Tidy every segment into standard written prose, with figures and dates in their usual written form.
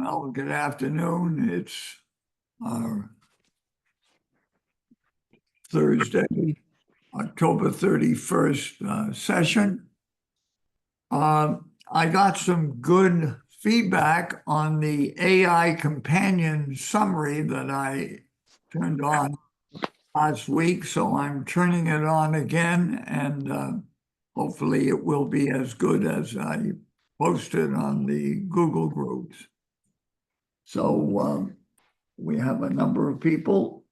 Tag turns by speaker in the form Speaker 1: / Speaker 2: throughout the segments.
Speaker 1: Well, good afternoon. It's our Thursday, October 31st session. I got some good feedback on the AI companion summary that I turned on last week, so I'm turning it on again, and hopefully it will be as good as I posted on the Google groups. So we have a number of people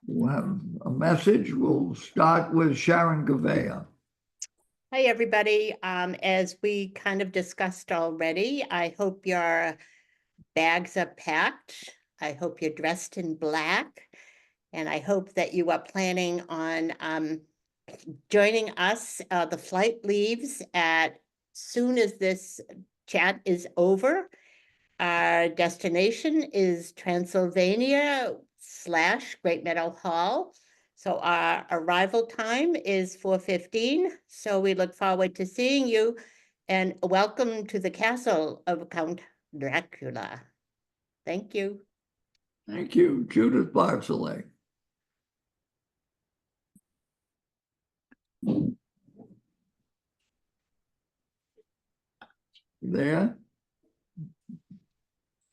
Speaker 1: who have a message. We'll start with Sharon Gavea.
Speaker 2: Hi, everybody. As we kind of discussed already, I hope your bags are packed. I hope you're dressed in black. And I hope that you are planning on joining us. The flight leaves soon as this chat is over. Our destination is Transylvania / Great Meadow Hall. So our arrival time is 4:15. So we look forward to seeing you, and welcome to the castle of Count Dracula. Thank you.
Speaker 1: Thank you. Judith Bartzelay. There?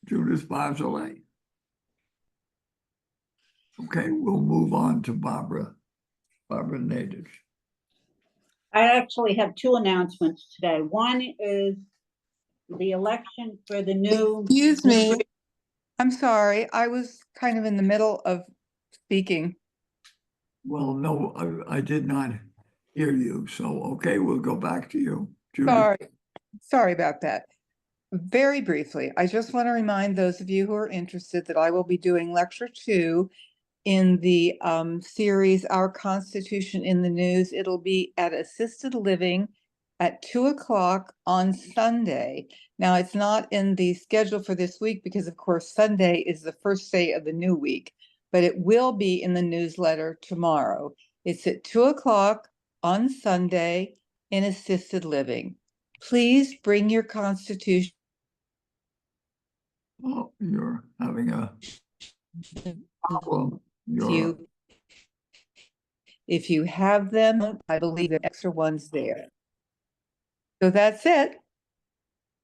Speaker 1: Judith Bartzelay. Okay, we'll move on to Barbara Nadich.
Speaker 3: I actually have two announcements today. One is the election for the new.
Speaker 4: Excuse me. I'm sorry. I was kind of in the middle of speaking.
Speaker 1: Well, no, I did not hear you. So, okay, we'll go back to you. Judith.
Speaker 4: Sorry about that. Very briefly, I just want to remind those of you who are interested that I will be doing lecture 2 in the series Our Constitution in the News. It'll be at Assisted Living at 2:00 on Sunday. Now, it's not in the schedule for this week because, of course, Sunday is the first day of the new week, but it will be in the newsletter tomorrow. It's at 2:00 on Sunday in Assisted Living. Please bring your Constitution.
Speaker 1: Oh, you're having a problem.
Speaker 4: If you have them, I believe there are extra ones there. So that's it.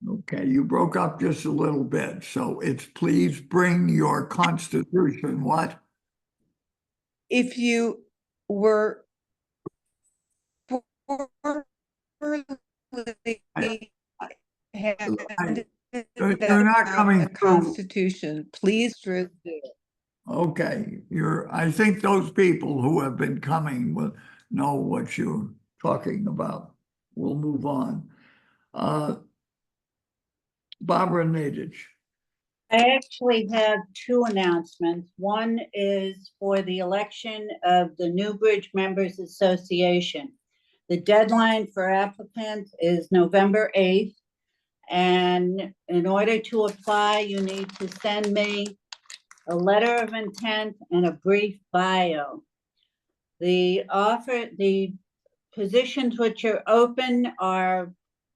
Speaker 1: Okay, you broke up just a little bit. So it's please bring your Constitution. What?
Speaker 4: If you were
Speaker 1: You're not coming
Speaker 4: a Constitution, please do it.
Speaker 1: Okay, I think those people who have been coming will know what you're talking about. We'll move on. Barbara Nadich.
Speaker 3: I actually have two announcements. One is for the election of the Newbridge Members Association. The deadline for applicants is November 8th. And in order to apply, you need to send me a letter of intent and a brief bio. The positions which are open are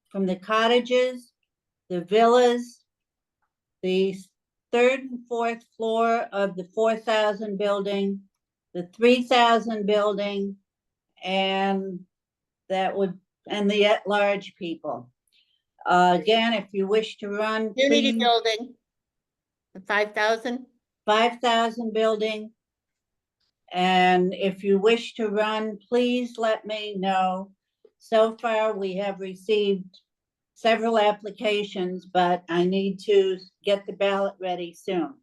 Speaker 3: from the cottages, the villas, the 3rd and 4th floor of the 4,000 building, the 3,000 building, and the at-large people. Again, if you wish to run,
Speaker 2: Community building, the 5,000.
Speaker 3: 5,000 building. And if you wish to run, please let me know. So far, we have received several applications, but I need to get the ballot ready soon.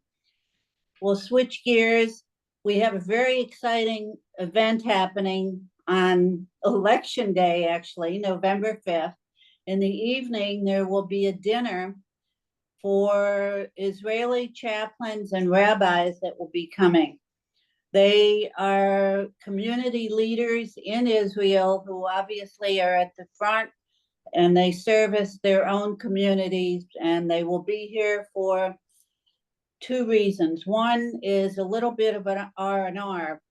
Speaker 3: We'll switch gears. We have a very exciting event happening on Election Day, actually, November 5th. In the evening, there will be a dinner for Israeli chaplains and rabbis that will be coming. They are community leaders in Israel who obviously are at the front, and they service their own communities, and they will be here for two reasons. One is a little bit of an R&R,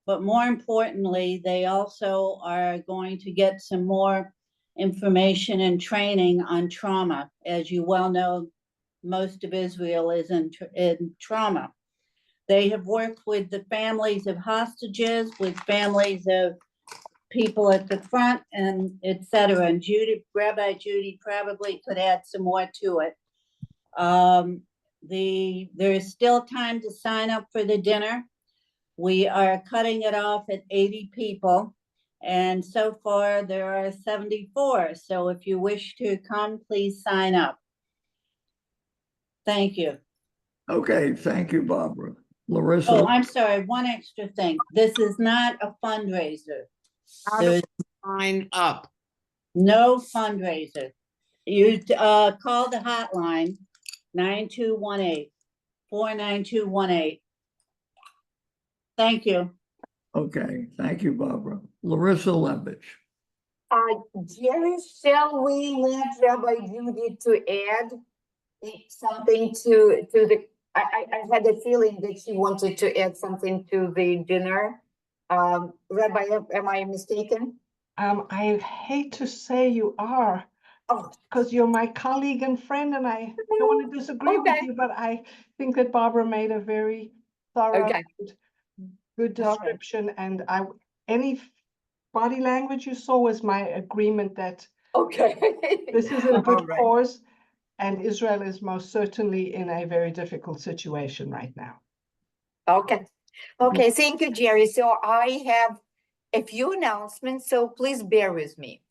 Speaker 3: but more importantly, they also are going to get some more information and training on trauma. As you well know, most of Israel is in trauma. They have worked with the families of hostages, with families of people at the front, and et cetera. And Rabbi Judy probably could add some more to it. There is still time to sign up for the dinner. We are cutting it off at 80 people. And so far there are 74. So if you wish to come, please sign up. Thank you.
Speaker 1: Okay, thank you, Barbara. Larissa?
Speaker 3: Oh, I'm sorry, one extra thing. This is not a fundraiser.
Speaker 5: How
Speaker 3: There's
Speaker 5: to sign up?
Speaker 3: no fundraiser. You call the hotline 9218-49218. Thank you.
Speaker 1: Okay, thank you, Barbara. Larissa Levitch.
Speaker 6: Jerry, shall we let Rabbi Judy to add something to the, I had a feeling that she wanted to add something to the dinner. Rabbi, am I mistaken?
Speaker 7: I hate to say you are,
Speaker 6: Oh,
Speaker 7: because you're my colleague and friend, and I don't want to disagree with
Speaker 6: Okay.
Speaker 7: you, but I think that Barbara made a very thorough,
Speaker 6: Okay.
Speaker 7: good
Speaker 6: All right.
Speaker 7: description, and any body language you saw was my agreement that
Speaker 6: okay.
Speaker 7: this is a good
Speaker 6: All right.
Speaker 7: cause, and Israel is most certainly in a very difficult situation right now.
Speaker 6: Okay. Okay, thank you, Jerry. So I have a few announcements, so please bear with me.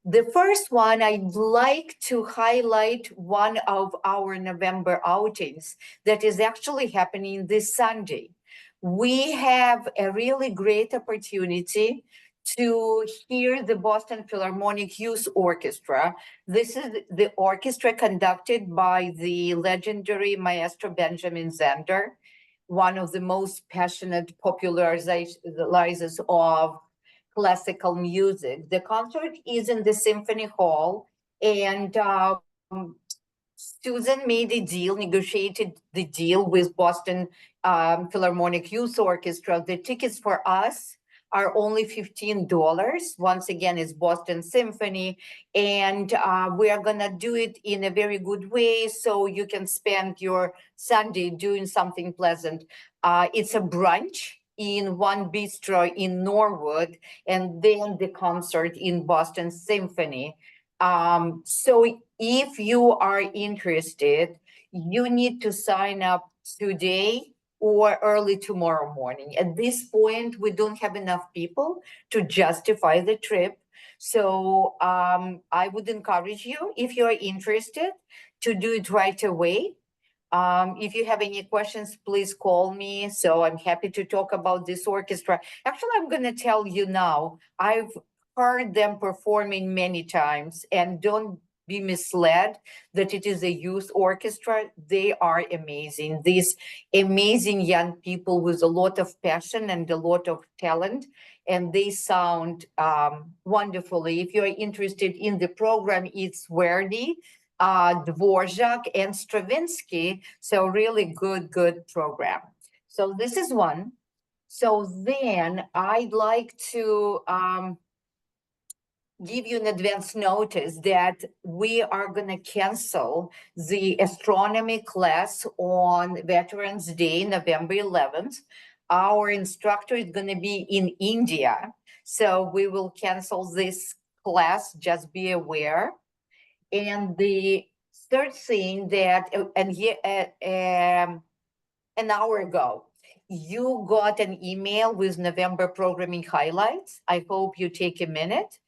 Speaker 6: The first one, I'd like to highlight one of our November outings that is actually happening this Sunday. We have a really great opportunity to hear the Boston Philharmonic Youth Orchestra. This is the orchestra conducted by the legendary maestro Benjamin Zander, one of the most passionate popularizers of classical music. The concert is in the Symphony Hall, and Susan made a deal, negotiated the deal with Boston Philharmonic Youth Orchestra. The tickets for us are only $15. Once again, it's Boston Symphony, and we are gonna do it in a very good way so you can spend your Sunday doing something pleasant. It's a brunch in one bistro in Norwood, and then the concert in Boston Symphony. So if you are interested, you need to sign up today or early tomorrow morning. At this point, we don't have enough people to justify the trip. So I would encourage you, if you're interested, to do it right away. If you have any questions, please call me. So I'm happy to talk about this orchestra. Actually, I'm going to tell you now, I've heard them performing many times, and don't be misled that it is a youth orchestra. They are amazing. These amazing young people with a lot of passion and a lot of talent, and they sound wonderfully. If you're interested in the program, it's Verdi, Dvorak, and Stravinsky. So really good program. So this is one. So then I'd like to give you an advance notice that we are going to cancel the astronomy class on Veterans Day, November 11th. Our instructor is going to be in India, so we will cancel this class, just be aware. And the third thing that, an hour ago, you got an email with November programming highlights. I hope you take a minute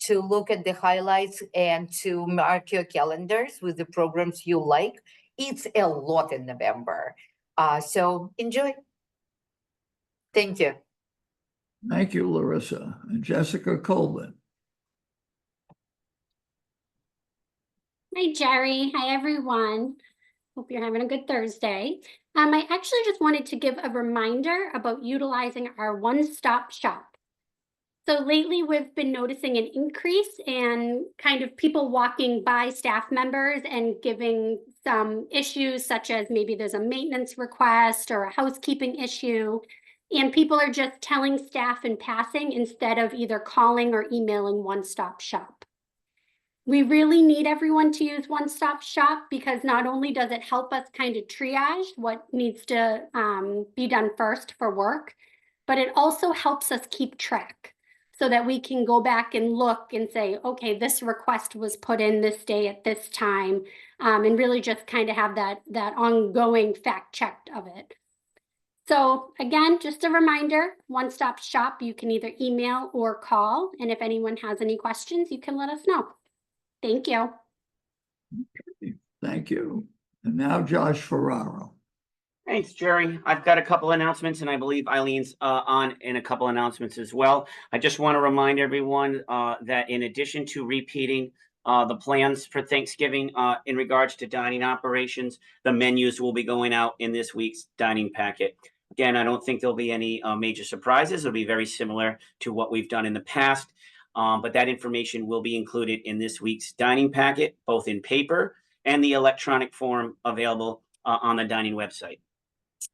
Speaker 6: to look at the highlights and to mark your calendars with the programs you like. It's a lot in November. So enjoy. Thank you.
Speaker 1: Thank you, Larissa. And Jessica Colvin.
Speaker 8: Hi, Jerry. Hi, everyone. Hope you're having a good Thursday. I actually just wanted to give a reminder about utilizing our one-stop shop. So lately, we've been noticing an increase in kind of people walking by staff members and giving some issues, such as maybe there's a maintenance request or a housekeeping issue, and people are just telling staff in passing instead of either calling or emailing One Stop Shop. We really need everyone to use One Stop Shop because not only does it help us kind of triage what needs to be done first for work, but it also helps us keep track so that we can go back and look and say, okay, this request was put in this day at this time, and really just kind of have that ongoing fact check of it. So again, just a reminder, One Stop Shop, you can either email or call. And if anyone has any questions, you can let us know. Thank you.
Speaker 1: Thank you. And now Josh Ferraro.
Speaker 5: Thanks, Jerry. I've got a couple announcements, and I believe Eileen's on in a couple announcements as well. I just want to remind everyone that in addition to repeating the plans for Thanksgiving in regards to dining operations, the menus will be going out in this week's dining packet. Again, I don't think there'll be any major surprises. It'll be very similar to what we've done in the past, but that information will be included in this week's dining packet, both in paper and the electronic form available on the dining website.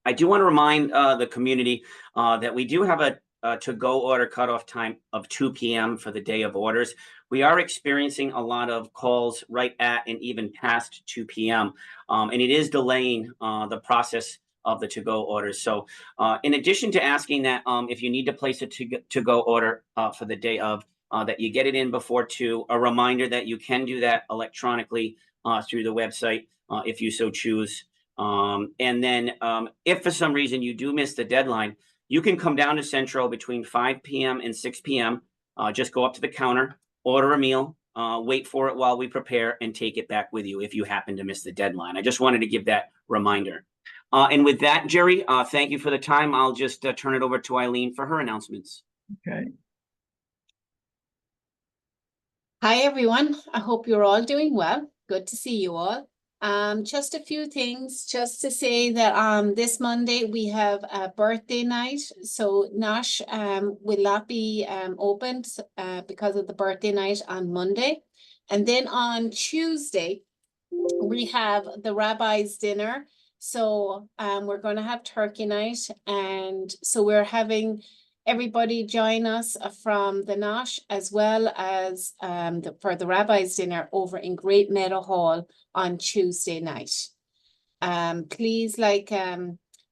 Speaker 5: I do want to remind the community that we do have a to-go order cutoff time of 2 p.m. for the day of orders. We are experiencing a lot of calls right at and even past 2 p.m. And it is delaying the process of the to-go orders. So in addition to asking that if you need to place a to-go order for the day of, that you get it in before 2, a reminder that you can do that electronically through the website if you so choose. And then if for some reason you do miss the deadline, you can come down to Centro between 5 p.m. and 6 p.m. Just go up to the counter, order a meal, wait for it while we prepare, and take it back with you if you happen to miss the deadline. I just wanted to give that reminder. And with that, Jerry, thank you for the time. I'll just turn it over to Eileen for her announcements.
Speaker 1: Okay.
Speaker 9: Hi, everyone. I hope you're all doing well. Good to see you all. Just a few things, just to say that this Monday we have a birthday night. So Nosh will not be opened because of the birthday night on Monday. And then on Tuesday, we have the rabbi's dinner. So we're going to have turkey night. And so we're having everybody join us from the Nosh as well as for the rabbi's dinner over in Great Meadow Hall on Tuesday night. Please, like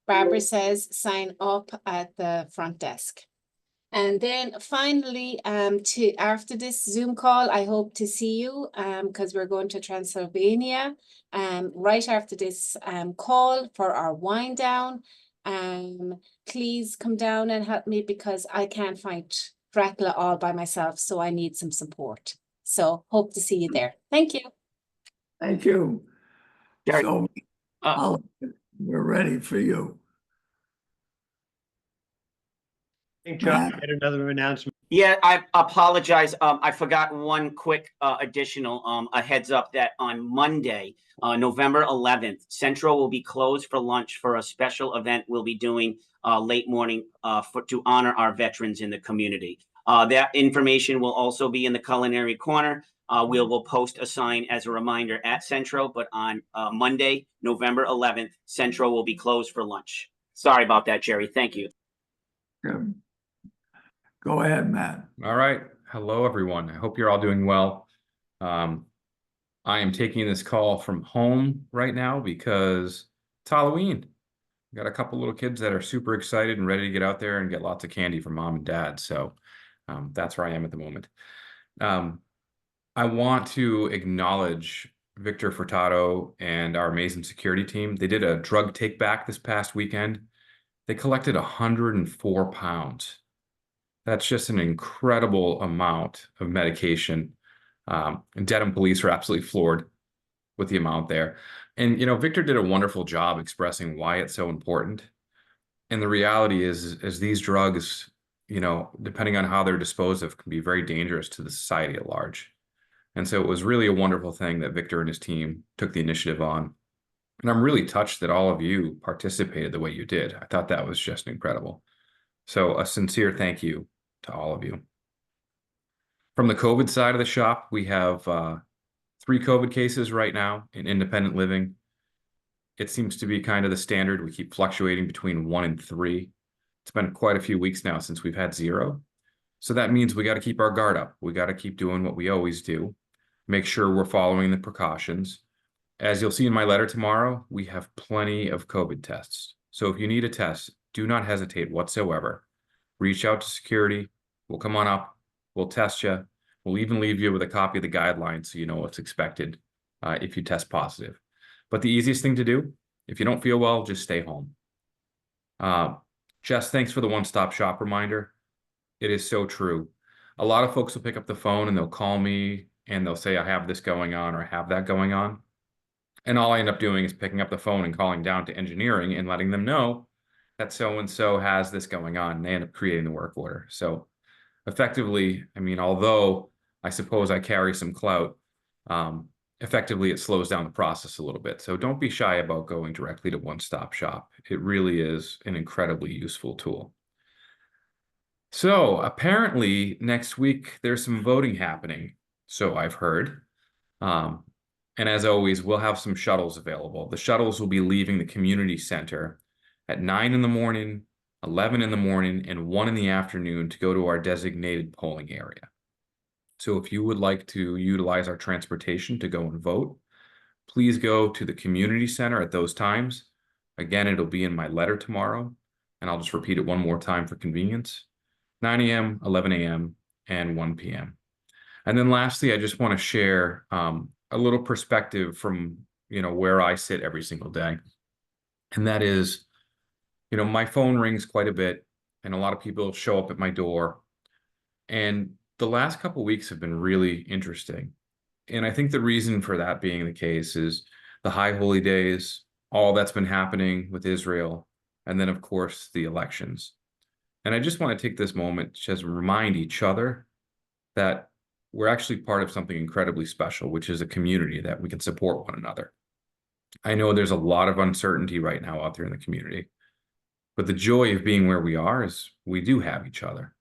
Speaker 9: Barbara says, sign up at the front desk. And then finally, after this Zoom call, I hope to see you because we're going to Transylvania right after this call for our wind down. Please come down and help me because I can't fight Dracula all by myself, so I need some support. So hope to see you there. Thank you.
Speaker 1: Thank you.
Speaker 5: Jerry,
Speaker 1: So we're ready for you.
Speaker 10: I think John had another announcement.
Speaker 5: Yeah, I apologize. I forgot one quick additional a heads up that on Monday, November 11th, Centro will be closed for lunch for a special event we'll be doing late morning to honor our veterans in the community. That information will also be in the culinary corner. We'll post a sign as a reminder at Centro, but on Monday, November 11th, Centro will be closed for lunch. Sorry about that, Jerry. Thank you.
Speaker 1: Good. Go ahead, Matt.
Speaker 11: All right. Hello, everyone. I hope you're all doing well. I am taking this call from home right now because it's Halloween. I've got a couple little kids that are super excited and ready to get out there and get lots of candy from mom and dad. So that's where I am at the moment. I want to acknowledge Victor Furtado and our amazing security team. They did a drug take back this past weekend. They collected 104 pounds. That's just an incredible amount of medication. And Dedham police are absolutely floored with the amount there. And, you know, Victor did a wonderful job expressing why it's so important. And the reality is these drugs, you know, depending on how they're disposed of, can be very dangerous to the society at large. And so it was really a wonderful thing that Victor and his team took the initiative on. And I'm really touched that all of you participated the way you did. I thought that was just incredible. So a sincere thank you to all of you. From the COVID side of the shop, we have 3 COVID cases right now in independent living. It seems to be kind of the standard. We keep fluctuating between 1 and 3. It's been quite a few weeks now since we've had 0. So that means we got to keep our guard up. We got to keep doing what we always do. make sure we're following the precautions. As you'll see in my letter tomorrow, we have plenty of COVID tests. So if you need a test, do not hesitate whatsoever. Reach out to security. We'll come on up. We'll test you. We'll even leave you with a copy of the guidelines so you know what's expected if you test positive. But the easiest thing to do, if you don't feel well, just stay home. Jess, thanks for the one-stop shop reminder. It is so true. A lot of folks will pick up the phone and they'll call me and they'll say, I have this going on or I have that going on. And all I end up doing is picking up the phone and calling down to engineering and letting them know that so-and-so has this going on. And they end up creating the work order. So effectively, I mean, although I suppose I carry some clout, effectively it slows down the process a little bit. So don't be shy about going directly to One Stop Shop. It really is an incredibly useful tool. So apparently next week there's some voting happening. So I've heard. And as always, we'll have some shuttles available. The shuttles will be leaving the community center at 9 in the morning, 11 in the morning, and 1 in the afternoon to go to our designated polling area. So if you would like to utilize our transportation to go and vote, please go to the community center at those times. Again, it'll be in my letter tomorrow, and I'll just repeat it one more time for convenience. 9 a.m., 11 a.m., and 1 p.m. And then lastly, I just want to share a little perspective from, where I sit every single day. And that is, my phone rings quite a bit and a lot of people show up at my door. And the last couple of weeks have been really interesting. And I think the reason for that being the case is the high holy days, all that's been happening with Israel, and then of course the elections. And I just want to take this moment to just remind each other that we're actually part of something incredibly special, which is a community that we can support one another. I know there's a lot of uncertainty right now out there in the community, but the joy of being where we are is we do have each other.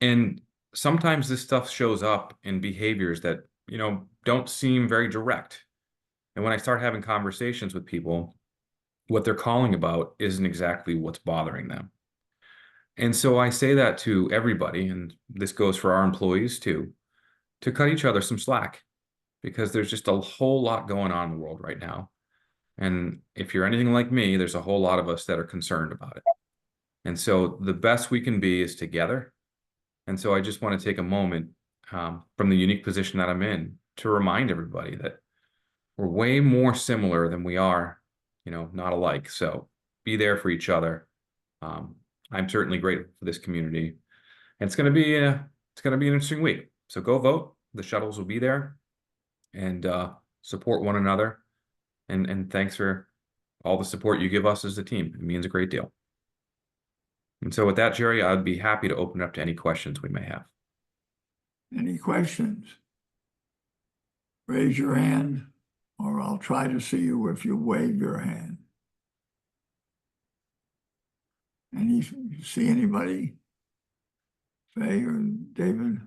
Speaker 11: And sometimes this stuff shows up in behaviors that, don't seem very direct. And when I start having conversations with people, what they're calling about isn't exactly what's bothering them. And so I say that to everybody, and this goes for our employees too, to cut each other some slack, because there's just a whole lot going on in the world right now. And if you're anything like me, there's a whole lot of us that are concerned about it. And so the best we can be is together. And so I just want to take a moment from the unique position that I'm in to remind everybody that we're way more similar than we are, not alike. So be there for each other. I'm certainly grateful for this community. And it's going to be an interesting week. So go vote. The shuttles will be there, and support one another. And thanks for all the support you give us as a team. It means a great deal. And so with that, Jerry, I'd be happy to open it up to any questions we may have.
Speaker 1: Any questions? Raise your hand, or I'll try to see you if you wave your hand. See anybody? Faye or David?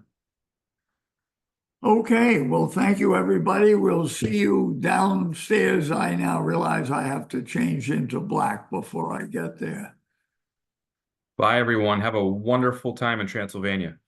Speaker 1: Okay, well, thank you, everybody. We'll see you downstairs. I now realize I have to change into black before I get there.
Speaker 11: Bye, everyone. Have a wonderful time in Transylvania.